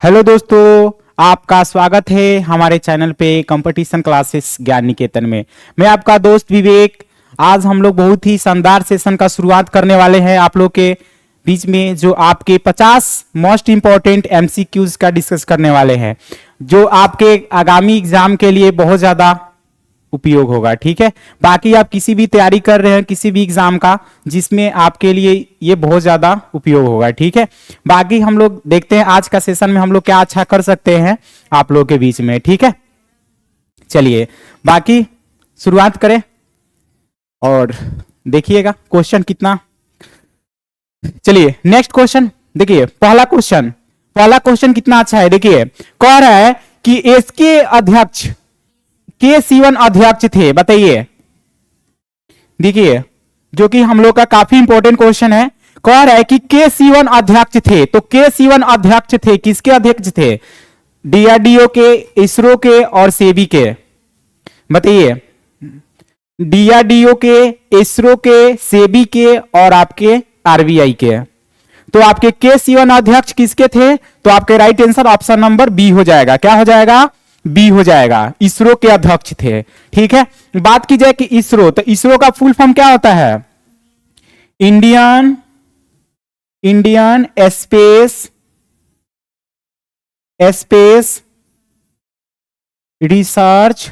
Hello दोस्तों, आपका स्वागत है हमारे चैनल पे कंपटीशन क्लासेस ज्ञान निकेतन में। मैं आपका दोस्त विवेक। आज हम लोग बहुत ही शानदार सेशन का शुरुआत करने वाले हैं आप लोग के बीच में, जो आपके 50 मोस्ट इंपॉर्टेंट एमसीक्यूज का डिस्कस करने वाले हैं, जो आपके आगामी एग्जाम के लिए बहुत ज्यादा उपयोग होगा। ठीक है, बाकी आप किसी भी तैयारी कर रहे हैं किसी भी एग्जाम का, जिसमें आपके लिए ये बहुत ज्यादा उपयोग होगा। ठीक है, बाकी हम लोग देखते हैं आज का सेशन में हम लोग क्या अच्छा कर सकते हैं आप लोग के बीच में। ठीक है, चलिए बाकी शुरुआत करें और देखिएगा क्वेश्चन कितना। चलिए नेक्स्ट क्वेश्चन देखिए। पहला क्वेश्चन कितना अच्छा है। देखिए, कह रहा है कि इसके अध्यक्ष के सीवन अध्यक्ष थे, बताइए। देखिए, जो कि हम लोग का काफी इंपॉर्टेंट क्वेश्चन है। कह रहा है कि के सीवन अध्यक्ष थे, तो के सीवन अध्यक्ष थे, किसके अध्यक्ष थे? डीआरडीओ के, इसरो के और सेबी के। बताइए, डीआरडीओ के, इसरो के, सेबी के और आपके आरबीआई के। तो आपके के सीवन अध्यक्ष किसके थे? तो आपके right answer option number B हो जाएगा। क्या हो जाएगा? बी हो जाएगा। इसरो के अध्यक्ष थे। ठीक है, बात की जाए कि इसरो, तो इसरो का फुल फॉर्म क्या होता है? Indian Space Research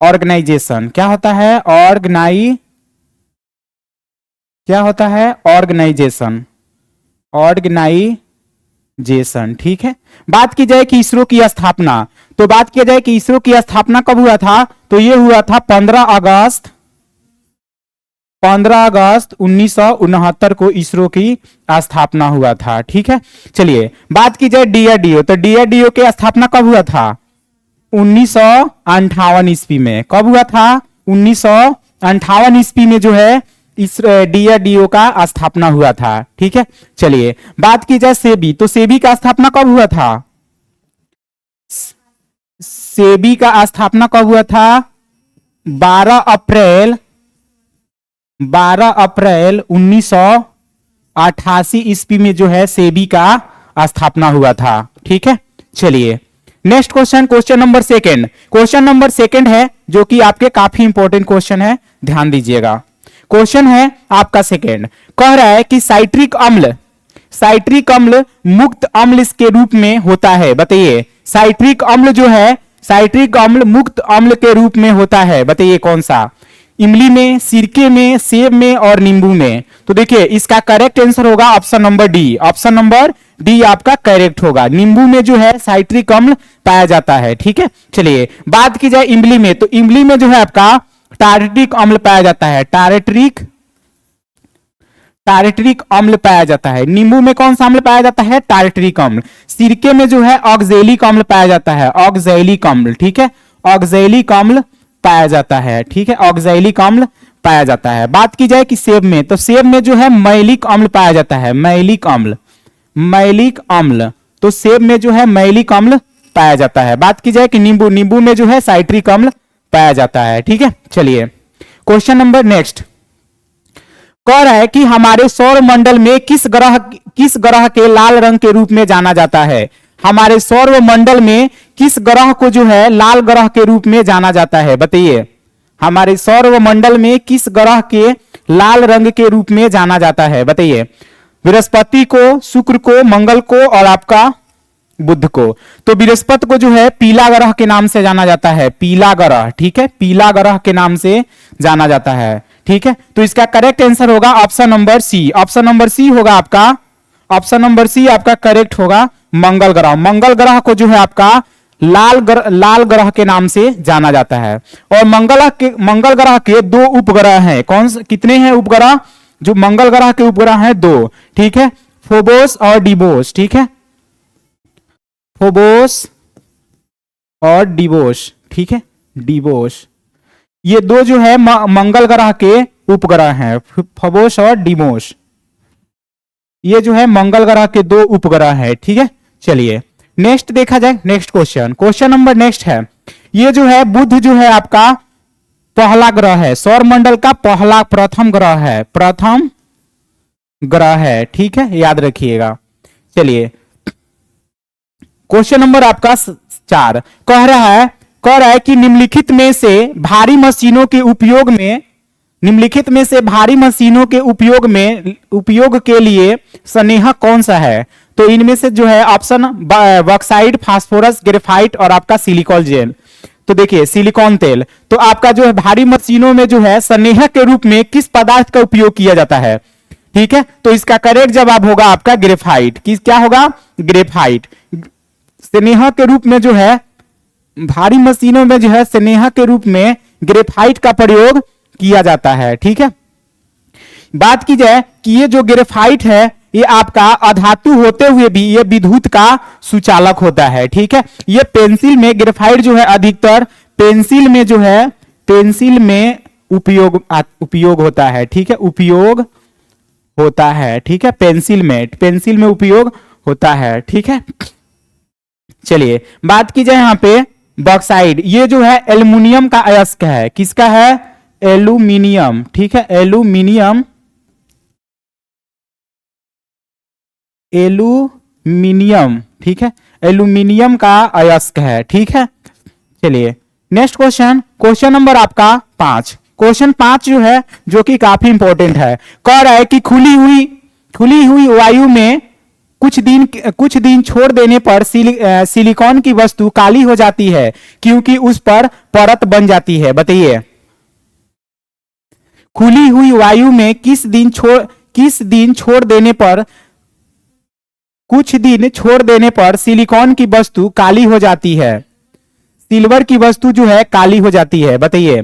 Organisation. क्या होता है? ऑर्गेनाइजेशन। ठीक है, बात की जाए कि इसरो की स्थापना, तो बात किया जाए कि इसरो की स्थापना कब हुआ था? तो यह हुआ था 15 अगस्त 1969 को इसरो की स्थापना हुआ था। ठीक है, चलिए बात की जाए डीआरडीओ, तो डीआरडीओ की स्थापना कब हुआ था? 1958 ईस्वी में। कब हुआ था? 1958 ईस्वी में जो है इस डीआरडीओ का स्थापना हुआ था। ठीक है, चलिए बात की जाए सेबी, तो सेबी का स्थापना कब हुआ था? सेबी का स्थापना कब हुआ था? 12 अप्रैल 1988 ईस्वी में जो है सेबी का स्थापना हुआ था। ठीक है, चलिए नेक्स्ट क्वेश्चन नंबर सेकंड है, जो कि आपके काफी इंपॉर्टेंट क्वेश्चन है, ध्यान दीजिएगा। क्वेश्चन है आपका सेकंड। कह रहा है कि साइट्रिक अम्ल मुक्त अम्ल के रूप में होता है। बताइए, साइट्रिक अम्ल मुक्त अम्ल के रूप में होता है। बताइए कौन सा? इमली में, सिरके में, सेब में और नींबू में। तो देखिए, इसका करेक्ट आंसर होगा option number D. Option number D आपका करेक्ट होगा। नींबू में जो है साइट्रिक अम्ल पाया जाता है। ठीक है, चलिए बात की जाए इमली में, तो इमली में जो है आपका टारेट्रिक अम्ल पाया जाता है। टारेट्रिक अम्ल पाया जाता है। नींबू में कौन सा अम्ल पाया जाता है? टारेट्रिक अम्ल। सिरके में जो है ऑक्जेलिक अम्ल पाया जाता है। ऑक्जेलिक अम्ल। ठीक है, ऑक्जेलिक अम्ल पाया जाता है। ठीक है, ऑक्जेलिक अम्ल पाया जाता है। बात की जाए कि सेब में, तो सेब में जो है मैलिक अम्ल पाया जाता है। मैलिक अम्ल। तो सेब में जो है मैलिक अम्ल पाया जाता है। बात की जाए कि नींबू में जो है साइट्रिक अम्ल पाया जाता है। ठीक है, चलिए क्वेश्चन नंबर नेक्स्ट। कह रहा है कि हमारे सौर मंडल में किस ग्रह के लाल रंग के रूप में जाना जाता है? हमारे सौर मंडल में किस ग्रह को जो है लाल ग्रह के रूप में जाना जाता है? बताइए, हमारे सौर मंडल में किस ग्रह के लाल रंग के रूप में जाना जाता है? बताइए, बृहस्पति को, शुक्र को, मंगल को और आपका बुध को। तो बृहस्पति को जो है पीला ग्रह के नाम से जाना जाता है। पीला ग्रह। ठीक है, पीला ग्रह के नाम से जाना जाता है। ठीक है, तो इसका करेक्ट आंसर होगा option number C. Option number C होगा आपका, ऑप्शन नंबर सी आपका करेक्ट होगा। मंगल ग्रह। मंगल ग्रह को जो है आपका लाल ग्रह के नाम से जाना जाता है। और मंगल ग्रह के 2 उपग्रह हैं। कितने हैं उपग्रह? जो मंगल ग्रह के उपग्रह हैं 2। ठीक है, फोबोस और डिबोस। ठीक है, फोबोस और डिबोस। ठीक है, डिबोस, ये 2 जो है मंगल ग्रह के उपग्रह हैं। फोबोस और डिबोस, ये जो है मंगल ग्रह के 2 उपग्रह हैं। ठीक है, चलिए नेक्स्ट देखा जाए। नेक्स्ट क्वेश्चन नंबर नेक्स्ट है। ये जो है बुध जो है आपका पहला ग्रह है, सौर मंडल का प्रथम ग्रह है। ठीक है, याद रखिएगा। चलिए क्वेश्चन नंबर आपका 4 कह रहा है कि निम्नलिखित में से भारी मशीनों के उपयोग में उपयोग के लिए स्नेहक कौन सा है? तो इनमें से जो है ऑप्शन बॉक्साइड, फास्फोरस, ग्रेफाइट और आपका सिलिकॉन जेल। तो देखिए सिलिकॉन तेल। तो आपका जो है भारी मशीनों में जो है स्नेहक के रूप में किस पदार्थ का उपयोग किया जाता है? ठीक है, तो इसका करेक्ट जवाब होगा आपका ग्रेफाइट। किस क्या होगा? ग्रेफाइट। स्नेहक के रूप में जो है भारी मशीनों में जो है स्नेहक के रूप में ग्रेफाइट का प्रयोग किया जाता है। ठीक है, बात की जाए कि ये जो ग्रेफाइट है ये आपका अधातु होते हुए भी ये विद्युत का सुचालक होता है। ठीक है, ये पेंसिल में ग्रेफाइट जो है अधिकतर पेंसिल में जो है पेंसिल में उपयोग होता है। ठीक है, उपयोग होता है। ठीक है, पेंसिल में उपयोग होता है। ठीक है, चलिए बात की जाए यहां पे बॉक्साइड। ये जो है एल्युमिनियम का अयस्क है। किसका है? एल्यूमिनियम। ठीक है, एल्यूमिनियम ठीक है, एल्यूमिनियम का अयस्क है। ठीक है, चलिए नेक्स्ट क्वेश्चन नंबर आपका 5। क्वेश्चन 5 जो है जो कि काफी इंपॉर्टेंट है। कह रहा है कि खुली हुई वायु में कुछ दिन छोड़ देने पर सिलिकॉन की वस्तु काली हो जाती है क्योंकि उस पर परत बन जाती है। बताइए, खुली हुई वायु में कुछ दिन छोड़ देने पर सिलिकॉन की वस्तु काली हो जाती है। सिल्वर की वस्तु जो है काली हो जाती है। बताइए,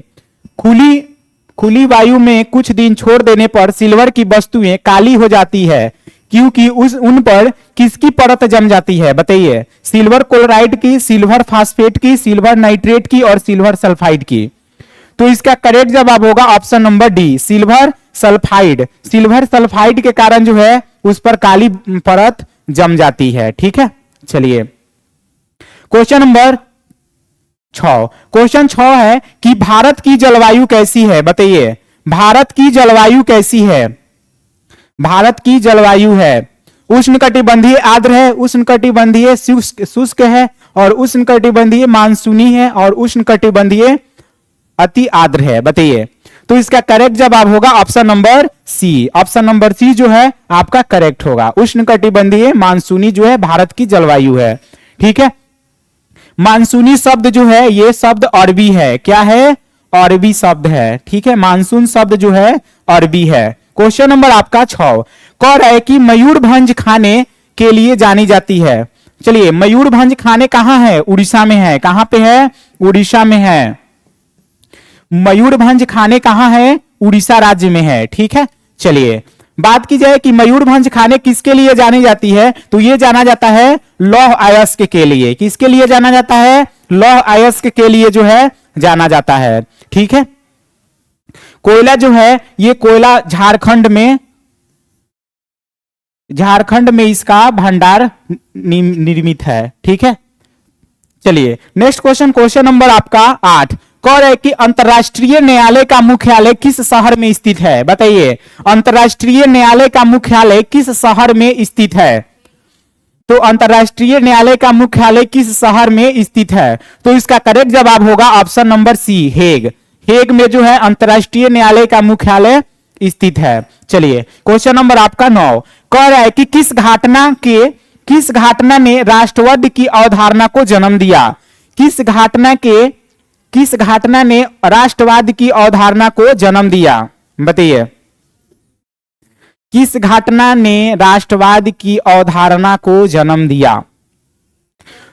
खुली वायु में कुछ दिन छोड़ देने पर सिल्वर की वस्तुएं काली हो जाती है क्योंकि उन पर किसकी परत जम जाती है? बताइए, सिल्वर क्लोराइड की, सिल्वर फास्फेट की, सिल्वर नाइट्रेट की और सिल्वर सल्फाइड की। तो इसका करेक्ट जवाब होगा option number D, silver sulphide. Silver sulphide के कारण जो है उस पर काली परत जम जाती है। ठीक है, चलिए क्वेश्चन नंबर 6। क्वेश्चन 6 है कि भारत की जलवायु कैसी है? बताइए, भारत की जलवायु कैसी है? भारत की जलवायु है उष्णकटिबंधीय आर्द्र है, उष्णकटिबंधीय शुष्क है और उष्णकटिबंधीय मानसूनी है और उष्णकटिबंधीय अति आर्द्र है। बताइए, तो इसका करेक्ट जवाब होगा option number C. Option number C जो है आपका करेक्ट होगा। उष्णकटिबंधीय मानसूनी जो है भारत की जलवायु है। ठीक है, मानसूनी शब्द जो है ये शब्द अरबी है। क्या है? अरबी शब्द है। ठीक है, मानसून शब्द जो है अरबी है। क्वेश्चन नंबर आपका 6 कह रहा है कि मयूरभंज खाने के लिए जानी जाती है। चलिए, मयूरभंज खाने कहां है? उड़ीसा में है। कहां पे है? उड़ीसा में है। मयूरभंज खाने कहां है? उड़ीसा राज्य में है। ठीक है, चलिए बात की जाए कि मयूरभंज खाने किसके लिए जानी जाती है, तो यह जाना जाता है लौह अयस्क के लिए। किसके लिए जाना जाता है? लौह अयस्क के लिए जो है जाना जाता है। ठीक है, कोयला जो है ये कोयला झारखंड में इसका भंडार निर्मित है। ठीक है, चलिए नेक्स्ट क्वेश्चन नंबर आपका 8 कह रहा है कि अंतरराष्ट्रीय न्यायालय का मुख्यालय किस शहर में स्थित है? बताइए, अंतरराष्ट्रीय न्यायालय का मुख्यालय किस शहर में स्थित है? तो अंतरराष्ट्रीय न्यायालय का मुख्यालय किस शहर में स्थित है? तो इसका करेक्ट जवाब होगा option number C, Hague. Hague में जो है अंतरराष्ट्रीय न्यायालय का मुख्यालय स्थित है। चलिए क्वेश्चन नंबर आपका 9 कह रहा है कि किस घटना ने राष्ट्रवाद की अवधारणा को जन्म दिया? किस घटना ने राष्ट्रवाद की अवधारणा को जन्म दिया? बताइए, किस घटना ने राष्ट्रवाद की अवधारणा को जन्म दिया?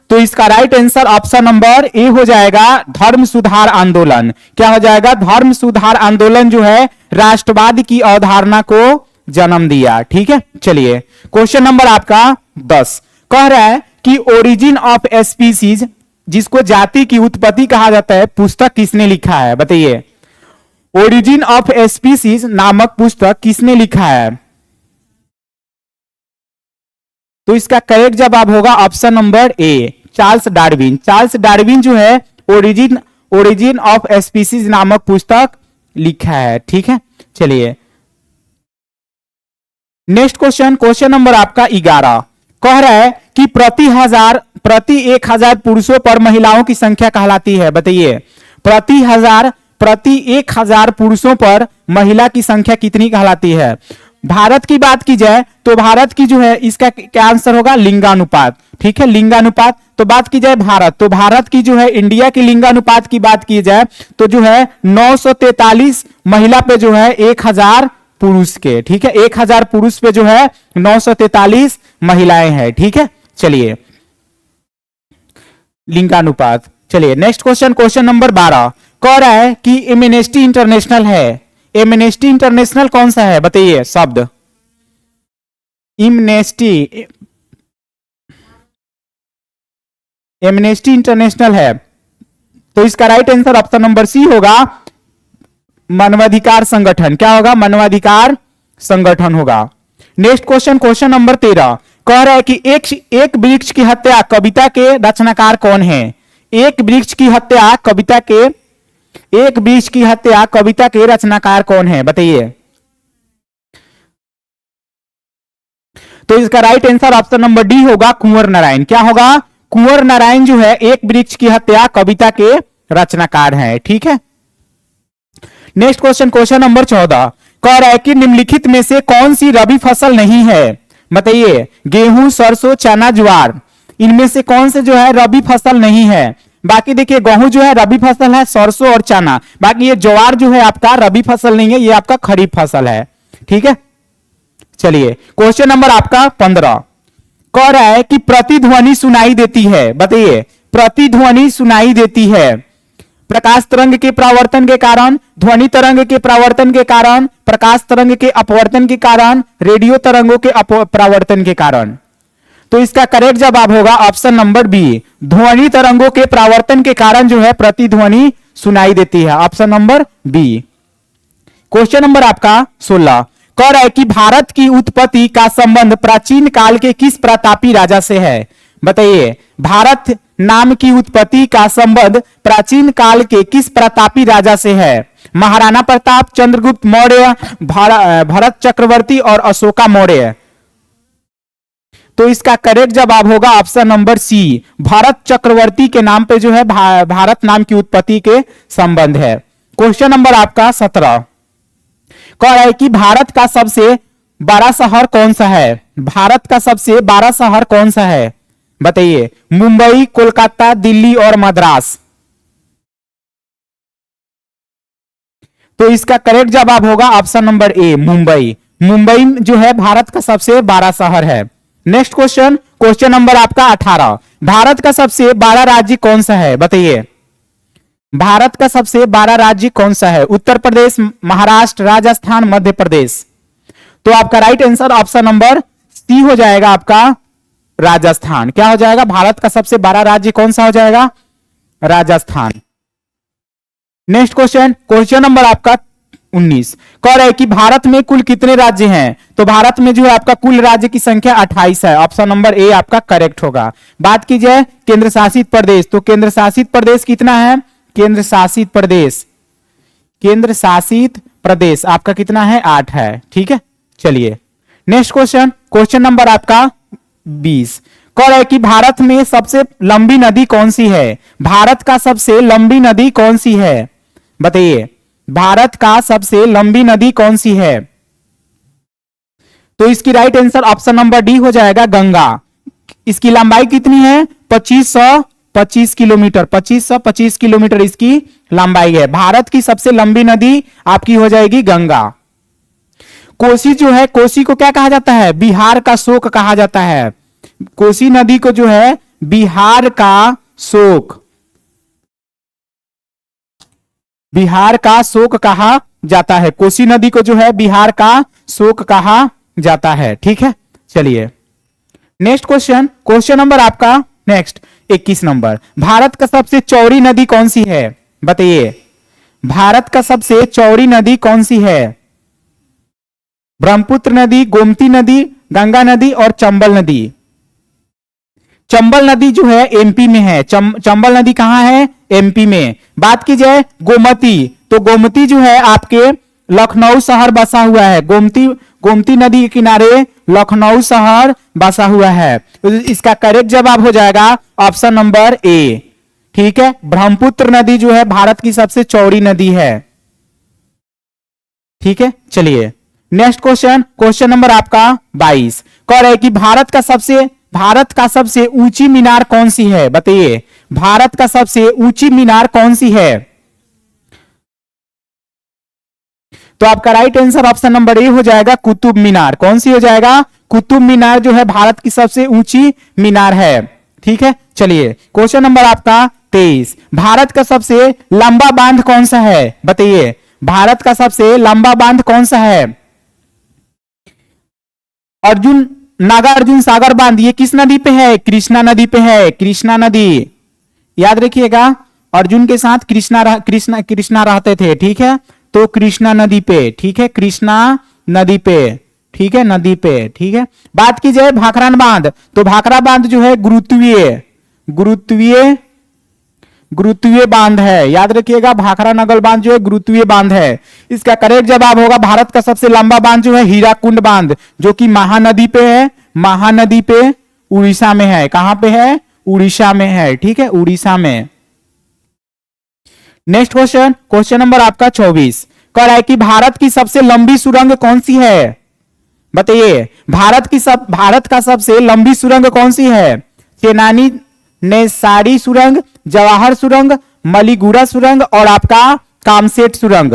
तो इसका right answer option number A हो जाएगा, धर्म सुधार आंदोलन। क्या हो जाएगा? धर्म सुधार आंदोलन जो है राष्ट्रवाद की अवधारणा को जन्म दिया। ठीक है, चलिए क्वेश्चन नंबर आपका 10 कह रहा है कि ओरिजिन ऑफ स्पीसीज, जिसको जाति की उत्पत्ति कहा जाता है, पुस्तक किसने लिखा है? बताइए, ओरिजिन ऑफ स्पीसीज नामक पुस्तक किसने लिखा है? तो इसका करेक्ट जवाब होगा option number A, Charles Darwin. Charles Darwin जो है ओरिजिन ऑफ स्पीसीज नामक पुस्तक लिखा है। ठीक है, चलिए नेक्स्ट क्वेश्चन नंबर आपका 11 कह रहा है कि प्रति 1000 पुरुषों पर महिलाओं की संख्या कहलाती है? बताइए, प्रति 1000 पुरुषों पर महिला की संख्या कितनी कहलाती है? भारत की बात की जाए तो भारत की जो है इसका क्या आंसर होगा? लिंगानुपात। ठीक है, लिंगानुपात। तो बात की जाए भारत, तो भारत की जो है इंडिया की लिंगानुपात की बात की जाए तो जो है 943 महिला पे जो है 1000 पुरुष के। ठीक है, 1000 पुरुष पे जो है 943 महिलाएं हैं। ठीक है, चलिए लिंगानुपात। चलिए नेक्स्ट क्वेश्चन, क्वेश्चन नंबर 12 कह रहा है कि एमनेस्टी इंटरनेशनल है। एमनेस्टी इंटरनेशनल कौन सा है? बताइए शब्द। एमनेस्टी, एमनेस्टी इंटरनेशनल है, तो इसका right answer option number C होगा, मानवाधिकार संगठन। क्या होगा? मानवाधिकार संगठन होगा। नेक्स्ट क्वेश्चन, क्वेश्चन नंबर 13 कह रहा है कि एक वृक्ष की हत्या कविता के रचनाकार कौन है? एक वृक्ष की हत्या कविता के, एक वृक्ष की हत्या कविता के रचनाकार कौन है? बताइए। तो इसका right answer option number D होगा, कुंवर नारायण। क्या होगा? कुंवर नारायण जो है एक वृक्ष की हत्या कविता के रचनाकार हैं। ठीक है, नेक्स्ट क्वेश्चन, क्वेश्चन नंबर 14 कह रहा है कि निम्नलिखित में से कौन सी रबी फसल नहीं है? बताइए। गेहूं, सरसों, चना, ज्वार, इनमें से कौन से जो है रबी फसल नहीं है? बाकी देखिए गेहूं जो है रबी फसल है, सरसों और चना। बाकी ये ज्वार जो है आपका रबी फसल नहीं है, ये आपका खरीफ फसल है। ठीक है, चलिए क्वेश्चन नंबर आपका 15 कह रहा है कि प्रतिध्वनि सुनाई देती है। बताइए, प्रतिध्वनि सुनाई देती है प्रकाश तरंग के परावर्तन के कारण, ध्वनि तरंग के परावर्तन के कारण, प्रकाश तरंग के अपवर्तन के कारण, रेडियो तरंगों के परावर्तन के कारण। तो इसका करेक्ट जवाब होगा ऑप्शन नंबर बी, ध्वनि तरंगों के परावर्तन के कारण जो है प्रतिध्वनि सुनाई देती है। Option number B. Question number आपका 16 कह रहा है कि भारत की उत्पत्ति का संबंध प्राचीन काल के किस प्रतापी राजा से है? बताइए, भारत नाम की उत्पत्ति का संबंध प्राचीन काल के किस प्रतापी राजा से है? महाराणा प्रताप, चंद्रगुप्त मौर्य, भरत चक्रवर्ती और अशोका मौर्य। तो इसका करेक्ट जवाब होगा ऑप्शन नंबर सी, भरत चक्रवर्ती के नाम पे जो है भारत नाम की उत्पत्ति के संबंध है। क्वेश्चन नंबर आपका 17 कह रहा है कि भारत का सबसे बड़ा शहर कौन सा है? भारत का सबसे बड़ा शहर कौन सा है? बताइए। मुंबई, कोलकाता, दिल्ली और मद्रास। तो इसका करेक्ट जवाब होगा option number A, Mumbai. Mumbai जो है भारत का सबसे बड़ा शहर है। नेक्स्ट क्वेश्चन, क्वेश्चन नंबर आपका 18 भारत का सबसे बड़ा राज्य कौन सा है? बताइए, भारत का सबसे बड़ा राज्य कौन सा है? उत्तर प्रदेश, महाराष्ट्र, राजस्थान, मध्य प्रदेश। तो आपका right answer option number C हो जाएगा आपका, राजस्थान। क्या हो जाएगा? भारत का सबसे बड़ा राज्य कौन सा हो जाएगा? Rajasthan. Next question, question number आपका 19 कह रहा है कि भारत में कुल कितने राज्य हैं? तो भारत में जो है आपका कुल राज्य की संख्या 28 है। ऑप्शन नंबर ए आपका करेक्ट होगा। बात की जाए केंद्र शासित प्रदेश, तो केंद्र शासित प्रदेश कितना है? केंद्र शासित प्रदेश, केंद्र शासित प्रदेश आपका कितना है? 8 है। ठीक है, चलिए नेक्स्ट क्वेश्चन, क्वेश्चन नंबर आपका 20 कह रहा है कि भारत में सबसे लंबी नदी कौन सी है? भारत का सबसे लंबी नदी कौन सी है? बताइए, भारत का सबसे लंबी नदी कौन सी है? तो इसकी right answer option number D हो जाएगा, गंगा। इसकी लंबाई कितनी है? 2525 किलोमीटर, 2525 किलोमीटर इसकी लंबाई है। भारत की सबसे लंबी नदी आपकी हो जाएगी गंगा। कोसी जो है, कोसी को क्या कहा जाता है? बिहार का शोक कहा जाता है। कोसी नदी को जो है बिहार का शोक, बिहार का शोक कहा जाता है। कोसी नदी को जो है बिहार का शोक कहा जाता है। ठीक है, चलिए नेक्स्ट क्वेश्चन, क्वेश्चन नंबर आपका नेक्स्ट 21 नंबर भारत का सबसे चौड़ी नदी कौन सी है? बताइए, भारत का सबसे चौड़ी नदी कौन सी है? ब्रह्मपुत्र नदी, गोमती नदी, गंगा नदी और चंबल नदी। चंबल नदी जो है एमपी में है। चंबल नदी कहां है? एमपी में। बात की जाए गोमती, तो गोमती जो है आपके लखनऊ शहर बसा हुआ है। गोमती नदी के किनारे लखनऊ शहर बसा हुआ है। इसका करेक्ट जवाब हो जाएगा ऑप्शन नंबर ए। ठीक है, ब्रह्मपुत्र नदी जो है भारत की सबसे चौड़ी नदी है। ठीक है, चलिए नेक्स्ट क्वेश्चन, क्वेश्चन नंबर आपका 22 कह रहे कि भारत का सबसे ऊंची मीनार कौन सी है? बताइए, भारत का सबसे ऊंची मीनार कौन सी है? तो आपका right answer option number A हो जाएगा कुतुब मीनार। कौन सी हो जाएगा? कुतुब मीनार जो है भारत की सबसे ऊंची मीनार है। ठीक है, चलिए क्वेश्चन नंबर आपका 23 भारत का सबसे लंबा बांध कौन सा है? बताइए, भारत का सबसे लंबा बांध कौन सा है? नागार्जुन सागर बांध ये किस नदी पे है? कृष्णा नदी पे है। कृष्णा नदी, याद रखिएगा, अर्जुन के साथ कृष्णा रहते थे। ठीक है, तो कृष्णा नदी पे। ठीक है, कृष्णा नदी पे। ठीक है, नदी पे। ठीक है, बात की जाए भाखरान बांध, तो भाखरा बांध जो है गुरुत्वीय बांध है। याद रखिएगा, भाखरा नगर बांध जो है गुरुत्वीय बांध है। इसका करेक्ट जवाब होगा भारत का सबसे लंबा बांध जो है हीराकुंड बांध, जो कि महानदी पे है। महानदी पे उड़ीसा में है। कहां पे है? उड़ीसा में है। ठीक है, उड़ीसा में। नेक्स्ट क्वेश्चन, क्वेश्चन नंबर आपका 24 कह रहा है कि भारत की सबसे लंबी सुरंग कौन सी है? बताइए, भारत का सबसे लंबी सुरंग कौन सी है? चेनानी नेसारी सुरंग, जवाहर सुरंग, मलीगुड़ा सुरंग और आपका कामसेट सुरंग।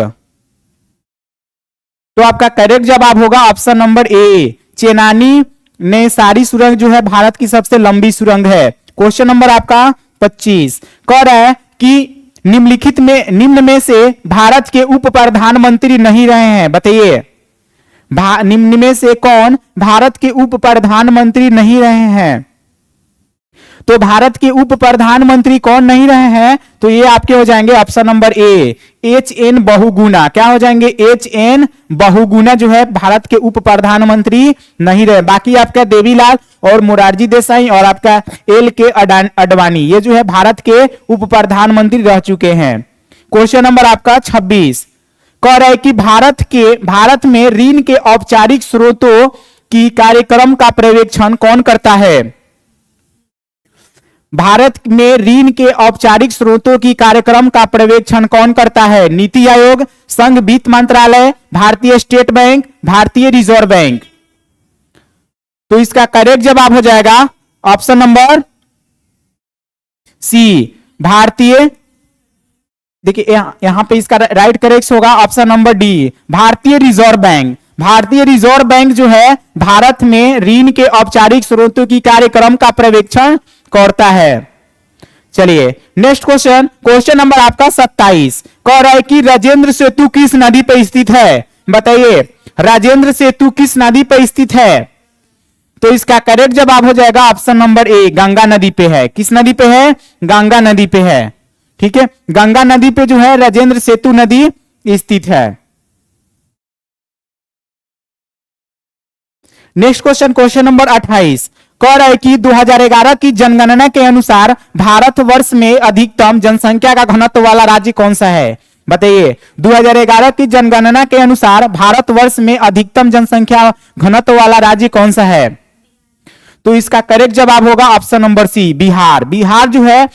तो आपका करेक्ट जवाब होगा option number A, Chenani Nesari सुरंग जो है भारत की सबसे लंबी सुरंग है। क्वेश्चन नंबर आपका 25 कह रहा है कि निम्न में से भारत के उप प्रधानमंत्री नहीं रहे हैं। बताइए, निम्न में से कौन भारत के उप प्रधानमंत्री नहीं रहे हैं? तो भारत के उप प्रधानमंत्री कौन नहीं रहे हैं? तो ये आपके हो जाएंगे option number A, HN Bahuguna. क्या हो जाएंगे? HN बहुगुणा जो है भारत के उप प्रधानमंत्री नहीं रहे। बाकी आपका देवीलाल और मोरारजी देसाई और आपका LK अडवाणी ये जो है भारत के उप प्रधानमंत्री रह चुके हैं। क्वेश्चन नंबर आपका 26 कह रहा है कि भारत में ऋण के औपचारिक स्रोतों की कार्यक्रम का पर्यवेक्षण कौन करता है? भारत में ऋण के औपचारिक स्रोतों की कार्यक्रम का पर्यवेक्षण कौन करता है? नीति आयोग, संघ वित्त मंत्रालय, भारतीय स्टेट बैंक, भारतीय रिजर्व बैंक। तो इसका करेक्ट जवाब हो जाएगा ऑप्शन नंबर सी, भारतीय। देखिए यहां पे इसका राइट करेक्ट होगा ऑप्शन नंबर डी, भारतीय रिजर्व बैंक। भारतीय रिजर्व बैंक जो है भारत में ऋण के औपचारिक स्रोतों की कार्यक्रम का पर्यवेक्षण करता है। चलिए नेक्स्ट क्वेश्चन, क्वेश्चन नंबर आपका 27 कह रहा है कि राजेंद्र सेतु किस नदी पर स्थित है? बताइए, राजेंद्र सेतु किस नदी पर स्थित है? तो इसका करेक्ट जवाब हो जाएगा ऑप्शन नंबर ए, गंगा नदी पे है। किस नदी पे है? गंगा नदी पे है। ठीक है, गंगा नदी पे जो है राजेंद्र सेतु नदी स्थित है। नेक्स्ट क्वेश्चन, क्वेश्चन नंबर 28 कह रहा है कि 2011 की जनगणना के अनुसार भारतवर्ष में अधिकतम जनसंख्या का घनत्व वाला राज्य कौन सा है? बताइए, 2011 की जनगणना के अनुसार भारतवर्ष में अधिकतम जनसंख्या घनत्व वाला राज्य कौन सा है? तो इसका करेक्ट जवाब होगा option number C, Bihar. Bihar जो है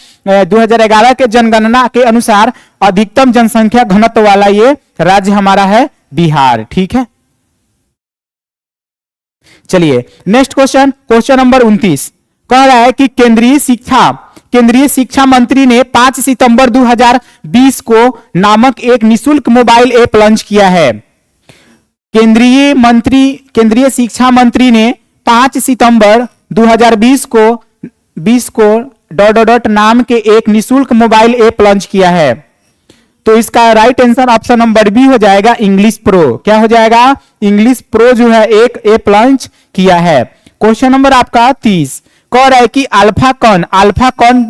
2011 के जनगणना के अनुसार अधिकतम जनसंख्या घनत्व वाला ये राज्य हमारा है बिहार। ठीक है, चलिए नेक्स्ट क्वेश्चन, क्वेश्चन नंबर 29 कह रहा है कि केंद्रीय शिक्षा मंत्री ने 5 सितंबर 2020 को नामक एक निशुल्क मोबाइल ऐप लॉन्च किया है। केंद्रीय शिक्षा मंत्री ने 5 सितंबर 2020 को नाम के एक निशुल्क मोबाइल ऐप लॉन्च किया है। तो इसका right answer option number B हो जाएगा, इंग्लिश प्रो। क्या हो जाएगा? इंग्लिश प्रो जो है एक ऐप लॉन्च किया है। क्वेश्चन नंबर आपका 30 कह रहा है कि अल्फा कण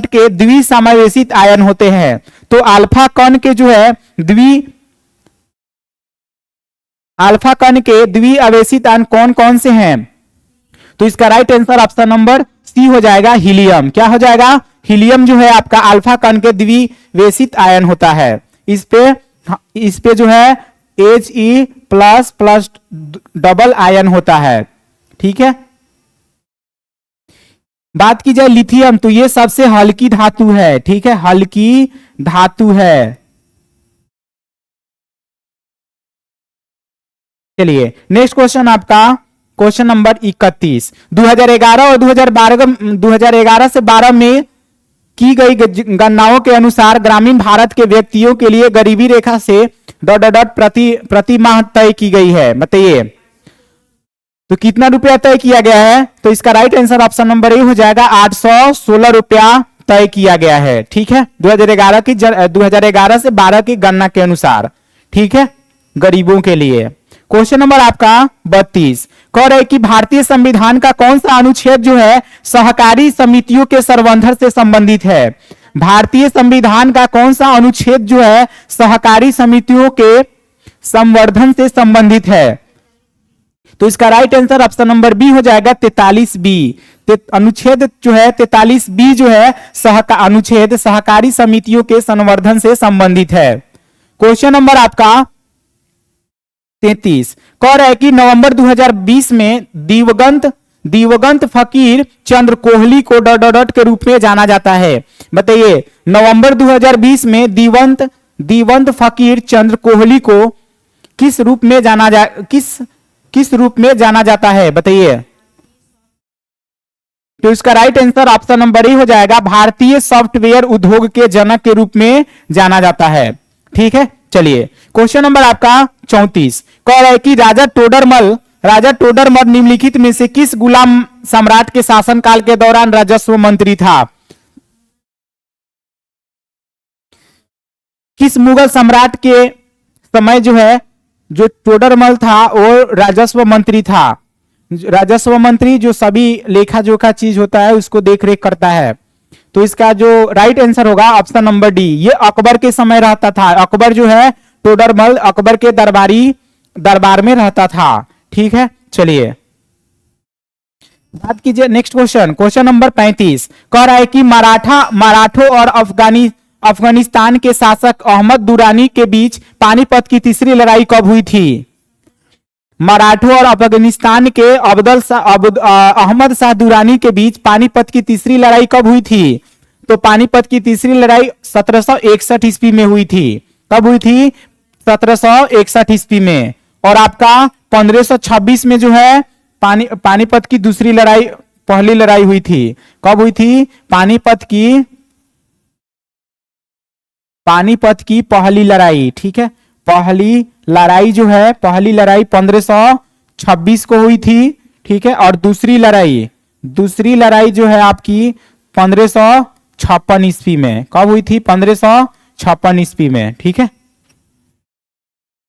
के द्विसमावेशित आयन होते हैं। तो अल्फा कण के द्विआवेशित आयन कौन कौन से हैं? तो इसका right answer option number C हो जाएगा, हीलियम। क्या हो जाएगा? हीलियम जो है आपका अल्फा कण के द्विवेशित आयन होता है। इस पे जो है He plus plus double ion होता है। ठीक है, बात की जाए लिथियम तो ये सबसे हल्की धातु है। ठीक है, हल्की धातु है। चलिए नेक्स्ट क्वेश्चन आपका क्वेश्चन नंबर 31। 2011 और 2011 से 12 में की गई गणनाओं के अनुसार ग्रामीण भारत के व्यक्तियों के लिए गरीबी रेखा से डॉट डॉट डॉट प्रति माह तय की गई है। बताइए तो कितना रुपया तय किया गया है? तो इसका right answer option number A हो जाएगा 816 रुपया तय किया गया है। ठीक है, 2011 से 12 की गणना के अनुसार। ठीक है, गरीबों के लिए। क्वेश्चन नंबर आपका 32 कह रहे कि भारतीय संविधान का कौन सा अनुच्छेद जो है सहकारी समितियों के संवर्धन से संबंधित है? भारतीय संविधान का कौन सा अनुच्छेद जो है सहकारी समितियों के संवर्धन से संबंधित है? तो इसका right answer option number B हो जाएगा 43 बी। अनुच्छेद जो है 43 बी जो है अनुच्छेद सहकारी समितियों के संवर्धन से संबंधित है। क्वेश्चन नंबर आपका 33 कह रहा है कि नवंबर 2020 में दिवंगत फकीर चंद्र Kohli co dot dot dot के रूप में जाना जाता है। बताइए नवंबर 2020 में दिवंगत फकीर चंद्र कोहली को किस रूप में किस रूप में जाना जाता है? बताइए तो इसका right answer option number A हो जाएगा भारतीय सॉफ्टवेयर उद्योग के जनक के रूप में जाना जाता है। ठीक है, चलिए क्वेश्चन नंबर आपका 34 कह रहा है कि राजा टोडरमल निम्नलिखित में से किस गुलाम सम्राट के शासनकाल के दौरान राजस्व मंत्री था? किस मुगल सम्राट के समय जो है जो टोडरमल था वो राजस्व मंत्री था? राजस्व मंत्री जो सभी लेखा जोखा चीज होता है उसको देख रेख करता है। तो इसका जो राइट आंसर होगा ऑप्शन नंबर डी, ये अकबर के समय रहता था। अकबर जो है टोडरमल अकबर के दरबार में रहता था। ठीक है, चलिए बात कीजिए नेक्स्ट क्वेश्चन नंबर 35 कह रहा है कि मराठों और अफगानिस्तान के शासक अहमद दुरानी के बीच पानीपत की तीसरी लड़ाई कब हुई थी? मराठों और अफगानिस्तान के अहमद शाह दुरानी के बीच पानीपत की तीसरी लड़ाई कब हुई थी? तो पानीपत की तीसरी लड़ाई 1761 ईस्वी में हुई थी। कब हुई थी? 1761 ईस्वी में। और आपका 1526 में जो है पानीपत की दूसरी लड़ाई पहली लड़ाई हुई थी। कब हुई थी? पानीपत की पहली लड़ाई। ठीक है, पहली लड़ाई जो है पहली लड़ाई 1526 को हुई थी। ठीक है, और दूसरी लड़ाई जो है आपकी 1556 ईस्वी में। कब हुई थी? 1556 ईस्वी में। ठीक है,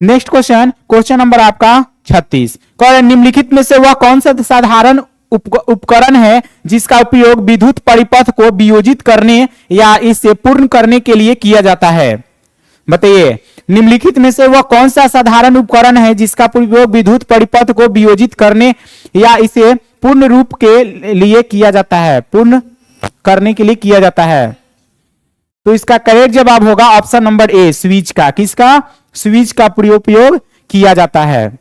नेक्स्ट क्वेश्चन नंबर आपका 36 निम्नलिखित में से वह कौन सा साधारण उपकरण है जिसका उपयोग विद्युत परिपथ को वियोजित करने या इसे पूर्ण करने के लिए किया जाता है? बताइए निम्नलिखित में से वह कौन सा साधारण उपकरण है जिसका उपयोग विद्युत परिपथ को वियोजित करने या इसे पूर्ण रूप के लिए किया जाता है, पूर्ण करने के लिए किया जाता है? तो इसका करेक्ट जवाब होगा ऑप्शन नंबर ए, स्विच का। किसका? स्विच का उपयोग किया जाता है।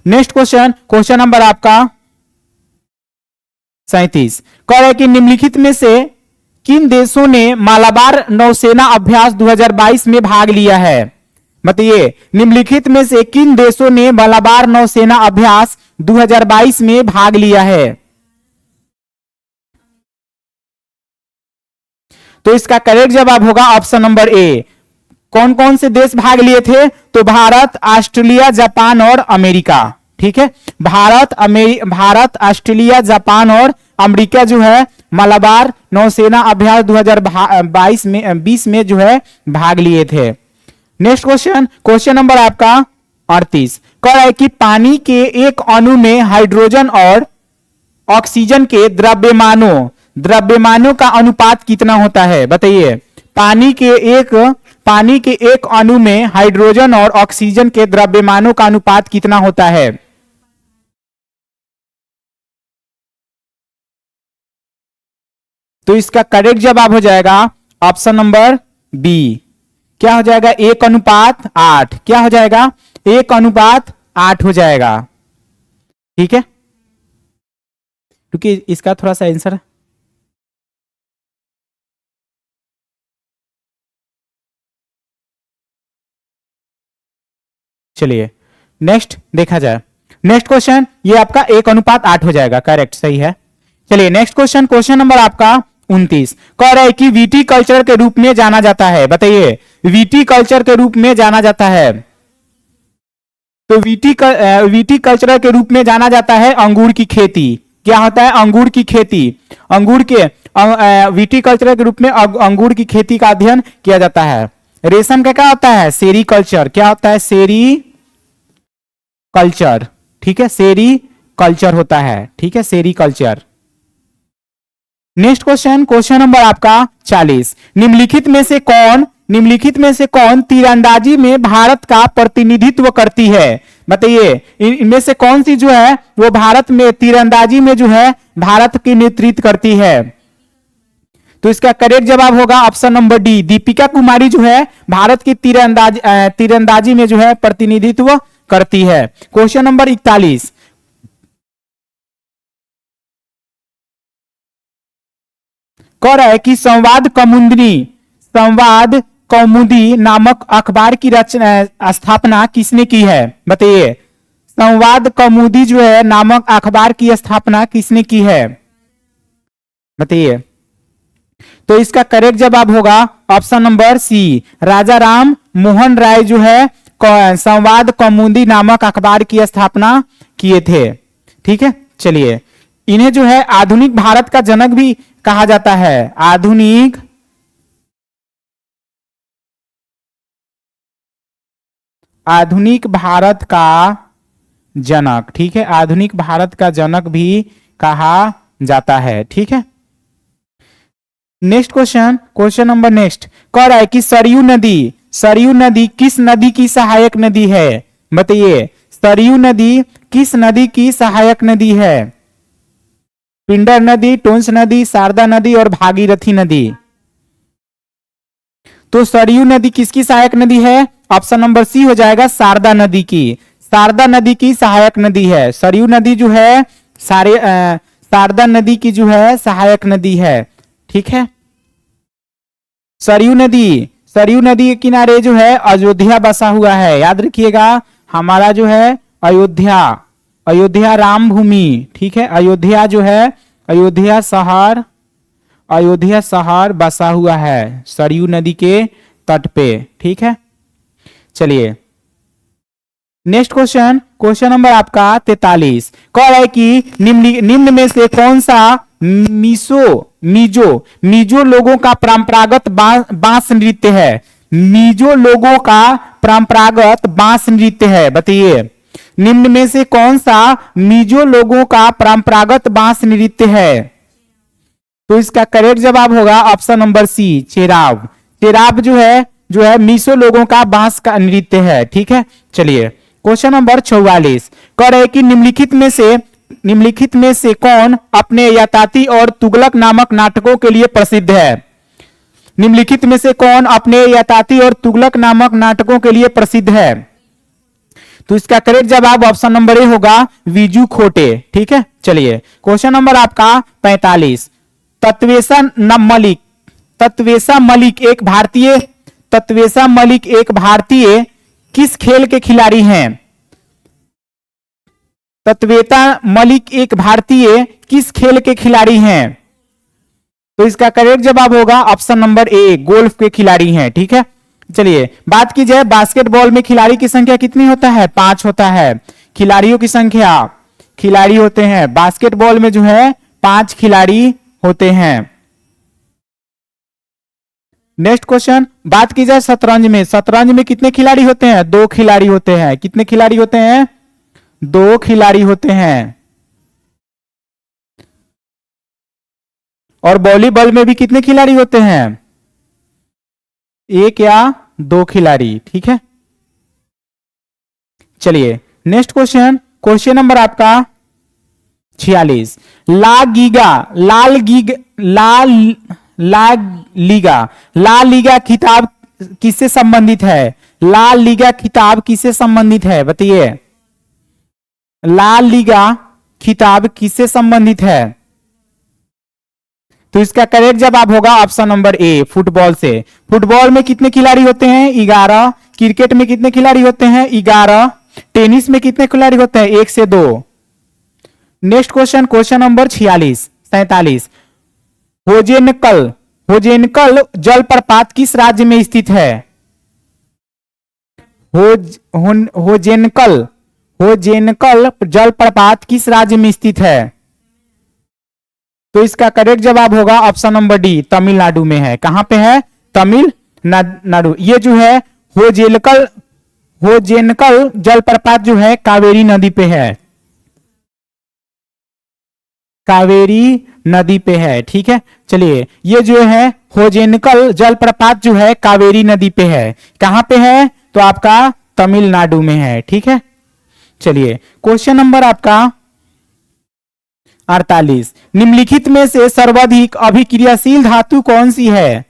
नेक्स्ट क्वेश्चन नंबर आपका 37 कह रहा है कि निम्नलिखित में से किन देशों ने मालाबार नौसेना अभ्यास 2022 में भाग लिया है? बताइए निम्नलिखित में से किन देशों ने मालाबार नौसेना अभ्यास 2022 में भाग लिया है? तो इसका करेक्ट जवाब होगा ऑप्शन नंबर ए। कौन कौन से देश भाग लिए थे? तो भारत, ऑस्ट्रेलिया, जापान और अमेरिका। ठीक है, भारत, ऑस्ट्रेलिया, जापान और अमेरिका जो है मालाबार नौसेना अभ्यास 2020 में जो है भाग लिए थे। नेक्स्ट क्वेश्चन नंबर आपका 38 कह रहा है कि पानी के एक अणु में हाइड्रोजन और ऑक्सीजन के द्रव्यमानों का अनुपात कितना होता है? बताइए पानी के एक अणु में हाइड्रोजन और ऑक्सीजन के द्रव्यमानों का अनुपात कितना होता है? तो इसका करेक्ट जवाब हो जाएगा ऑप्शन नंबर बी। क्या हो जाएगा? 1:8। क्या हो जाएगा? 1:8 हो जाएगा। ठीक है, क्योंकि इसका थोड़ा सा आंसर चलिए नेक्स्ट देखा जाए। नेक्स्ट क्वेश्चन, ये आपका 1:8 हो जाएगा, करेक्ट, सही है। चलिए नेक्स्ट क्वेश्चन, क्वेश्चन नंबर आपका 29 कह रहा है कि वीटी कल्चर के रूप में जाना जाता है। बताइए, वीटी कल्चर के रूप में जाना जाता है, तो वीटी कल्चर के रूप में जाना जाता है अंगूर की खेती। क्या होता है? अंगूर की खेती। अंगूर के वीटी कल्चर के रूप में अंगूर की खेती का अध्ययन किया जाता है। रेशम का क्या होता है? Sericulture. क्या होता है? Sericulture. ठीक है, सेरी कल्चर होता है। ठीक है, sericulture. Next question, question number आपका 40 निम्नलिखित में से कौन तीरंदाजी में भारत का प्रतिनिधित्व करती है? बताइए, इनमें से कौन सी जो है वो भारत में तीरंदाजी में जो है भारत की नेतृत्व करती है? तो इसका करेक्ट जवाब होगा option number D, Deepika Kumari जो है भारत की तीरंदाजी में जो है प्रतिनिधित्व करती है। क्वेश्चन नंबर 41 कह रहा है कि संवाद कौमुदी नामक अखबार की स्थापना किसने की है? बताइए, संवाद कौमुदी जो है नामक अखबार की स्थापना किसने की है? बताइए। तो इसका करेक्ट जवाब होगा ऑप्शन नंबर सी, राजा राम मोहन राय जो है संवाद कौमुदी नामक अखबार की स्थापना किए थे। ठीक है, चलिए, इन्हें जो है आधुनिक भारत का जनक भी कहा जाता है। आधुनिक भारत का जनक। ठीक है, आधुनिक भारत का जनक भी कहा जाता है। ठीक है, next question, question number next कह रहा है कि सरयू नदी किस नदी की सहायक नदी है? बताइए, सरयू नदी किस नदी की सहायक नदी है? पिंडर नदी, टोंस नदी, शारदा नदी और भागीरथी नदी। तो सरयू नदी किसकी सहायक नदी है? ऑप्शन नंबर सी हो जाएगा, शारदा नदी की। शारदा नदी की सहायक नदी है। सरयू नदी जो है शारदा नदी की जो है सहायक नदी है। ठीक है, सरयू नदी के किनारे जो है अयोध्या बसा हुआ है। याद रखिएगा, हमारा जो है अयोध्या राम भूमि। ठीक है, अयोध्या जो है अयोध्या शहर बसा हुआ है सरयू नदी के तट पे। ठीक है, चलिए नेक्स्ट क्वेश्चन, क्वेश्चन नंबर आपका 43 कह रहा है कि निम्न में से कौन सा मिजो लोगों का परंपरागत बांस नृत्य है? मिजो लोगों का परंपरागत बांस नृत्य है। बताइए, निम्न में से कौन सा मिजो लोगों का परंपरागत बांस नृत्य है? तो इसका करेक्ट जवाब होगा ऑप्शन नंबर सी, चेराव। चेराव जो है मिजो लोगों का बांस का नृत्य है। ठीक है, चलिए क्वेश्चन नंबर 44 कह रहे कि निम्नलिखित में से कौन अपने यताती और तुगलक नामक नाटकों के लिए प्रसिद्ध है? निम्नलिखित में से कौन अपने यताती और तुगलक नामक नाटकों के लिए प्रसिद्ध है? तो इसका करेक्ट जवाब ऑप्शन नंबर ए होगा, विजू खोटे। ठीक है, चलिए क्वेश्चन नंबर आपका 45 तत्वेशा मलिक एक भारतीय किस खेल के खिलाड़ी हैं? तत्वेशा मलिक एक भारतीय किस खेल के खिलाड़ी हैं? तो इसका करेक्ट जवाब होगा ऑप्शन नंबर ए, गोल्फ के खिलाड़ी हैं। ठीक है, चलिए बात की जाए बास्केटबॉल में खिलाड़ी की संख्या कितनी होता है? 5 होता है। खिलाड़ियों की संख्या, खिलाड़ी होते हैं बास्केटबॉल में जो है 5 खिलाड़ी होते हैं। नेक्स्ट क्वेश्चन, बात की जाए शतरंज में कितने खिलाड़ी होते हैं? 2 खिलाड़ी होते हैं। कितने खिलाड़ी होते हैं? 2 खिलाड़ी होते हैं। और वॉलीबॉल में भी कितने खिलाड़ी होते हैं? 1 या 2 खिलाड़ी। ठीक है, चलिए नेक्स्ट क्वेश्चन, क्वेश्चन नंबर आपका 46 ला लीगा खिताब किससे संबंधित है? लाल लीगा खिताब किससे संबंधित है? बताइए, लाल लीगा खिताब किससे संबंधित है? तो इसका करेक्ट जवाब होगा ऑप्शन नंबर ए, फुटबॉल से। फुटबॉल में कितने खिलाड़ी होते हैं? 11। क्रिकेट में कितने खिलाड़ी होते हैं? 11। टेनिस में कितने खिलाड़ी होते हैं? 1 से 2। Next question, question number 47। होजेनकल जलप्रपात किस राज्य में स्थित है? होजेनकल जलप्रपात किस राज्य में स्थित है? तो इसका करेक्ट जवाब होगा ऑप्शन नंबर डी, तमिलनाडु में है। कहां पे है? तमिलनाडु। ये जो है होजेनकल जलप्रपात जो है कावेरी नदी पे है, कावेरी नदी पे है। ठीक है, चलिए, ये जो है होजेनकल जलप्रपात जो है कावेरी नदी पे है। कहां पे है? तो आपका तमिलनाडु में है। ठीक है, चलिए, क्वेश्चन नंबर आपका 48। निम्नलिखित में से सर्वाधिक अभिक्रियाशील धातु कौन सी है?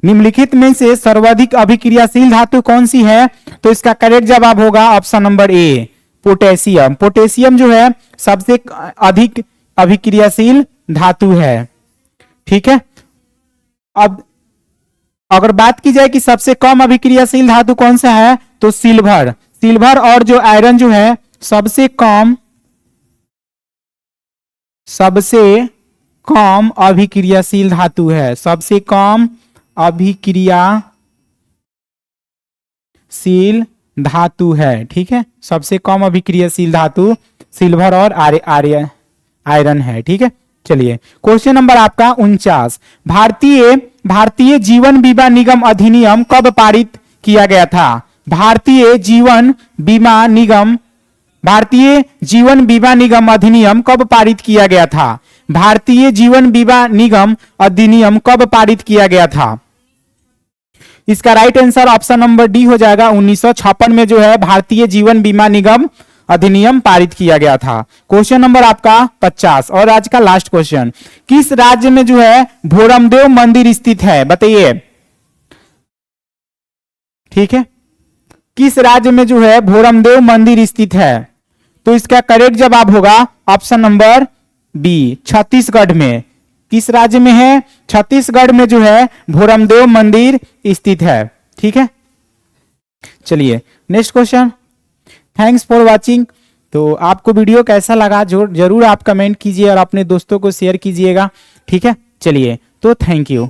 निम्नलिखित में से सर्वाधिक अभिक्रियाशील धातु कौन सी है? तो इसका करेक्ट जवाब होगा option number A, potassium. Potassium जो है सबसे अधिक अभिक्रियाशील धातु है। ठीक है, अब अगर बात की जाए कि सबसे कम अभिक्रियाशील धातु कौन सा है, तो सिल्वर और जो आयरन जो है सबसे कम अभिक्रियाशील धातु है। सबसे कम अभिक्रियाशील धातु है। ठीक है, सबसे कम अभिक्रियाशील धातु सिल्वर और आयरन है। ठीक है, चलिए, क्वेश्चन नंबर आपका 49। भारतीय जीवन बीमा निगम अधिनियम कब पारित किया गया था? भारतीय जीवन बीमा निगम अधिनियम कब पारित किया गया था? भारतीय जीवन बीमा निगम अधिनियम कब पारित किया गया था? इसका right answer option number D हो जाएगा। 1956 में जो है भारतीय जीवन बीमा निगम अधिनियम पारित किया गया था। क्वेश्चन नंबर आपका 50 और आज का लास्ट क्वेश्चन, किस राज्य में जो है भोरमदेव मंदिर स्थित है? बताइए। ठीक है, किस राज्य में जो है भोरमदेव मंदिर स्थित है? तो इसका करेक्ट जवाब होगा ऑप्शन नंबर बी, छत्तीसगढ़ में। किस राज्य में है? छत्तीसगढ़ में जो है भोरमदेव मंदिर स्थित है। ठीक है, चलिए, next question. Thanks for watching. तो आपको वीडियो कैसा लगा जरूर आप कमेंट कीजिए और अपने दोस्तों को शेयर कीजिएगा। ठीक है, चलिए, तो थैंक यू।